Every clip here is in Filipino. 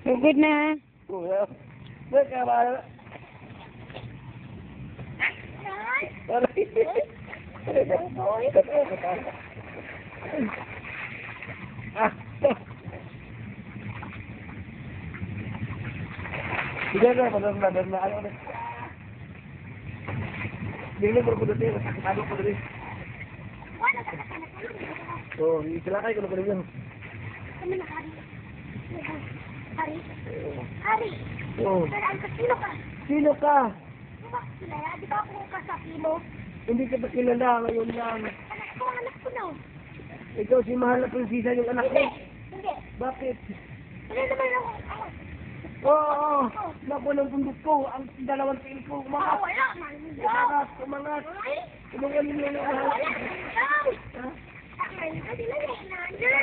Sugod na. Teka ba? Sige na, madam na. Ano na? Hindi ko na din. Ano ko din? Oh, isilakay ko na ko din. Kami na, Hari. Hari. Oh. Sino ka? Sino ka? Kilala, di ba ako kasapino? Hindi ka ba kilala ngayon lang? Anak ko na. Ikaw si mahal na prinsesa yung anak mo. Hindi. Bakit? Wala naman ako. Oo, naku ng bundok ko, ang dalawang tingin ko, umangat. Wala. Umangat. Umangat ninyo yung mahal. Ha?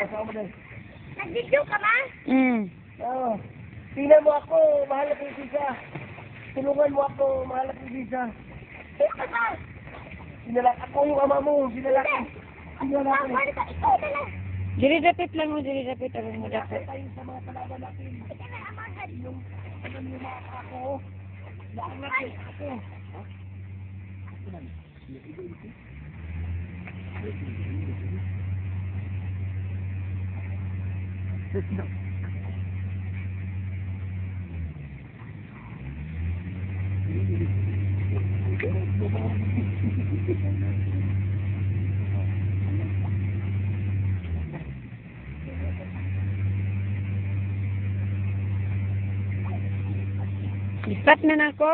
Kasama na. Nag-video ka ba? Oo. Tingnan mo ako, mahal na prinsesa. Tulungan mo ako, mahal na prinsesa. Ito ka. Sinalak ako yung ama mo, sinalak ko. Sinalak ko. Ikaw na lang. Diri dapit lang mo, diri dapit. Abang mo dapit. Tayo sa mga kalaban natin. Ito na, amagad. Yung mga ako. Naangat ako. Lipat na nako.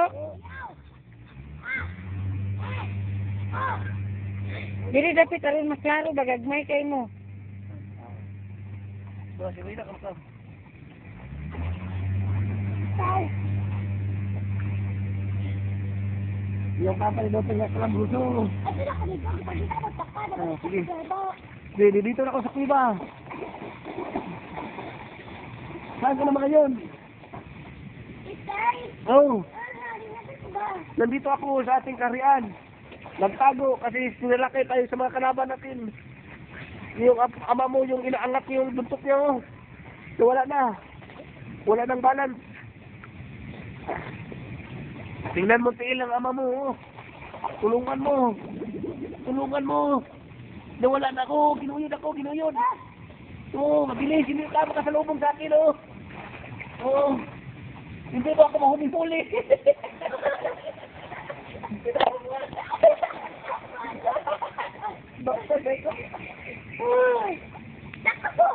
Diri dapit aron mas klaro bagagmay kay mo. Sige na, kamusta? Yung kapal daw pala sa lambuso. Sige. Sige, dito na ako sa kuiba. Saan ka naman ngayon? Oh. Nandito ako sa ating karian. Nagtago kasi sinalakay tayo sa mga kalaban natin. Yung ama mo, yung inaangat yung buntok niya, oh. So, wala na. Wala nang balance. Tingnan mo tiil ang ama mo, oh. Tulungan mo. Tulungan mo. Nawala na ako. Ginuyod. Oo, mabilis. Hindi ka makasalubong sa akin, oh. Oo. Hindi ba ako mahuli-huli? Nako po!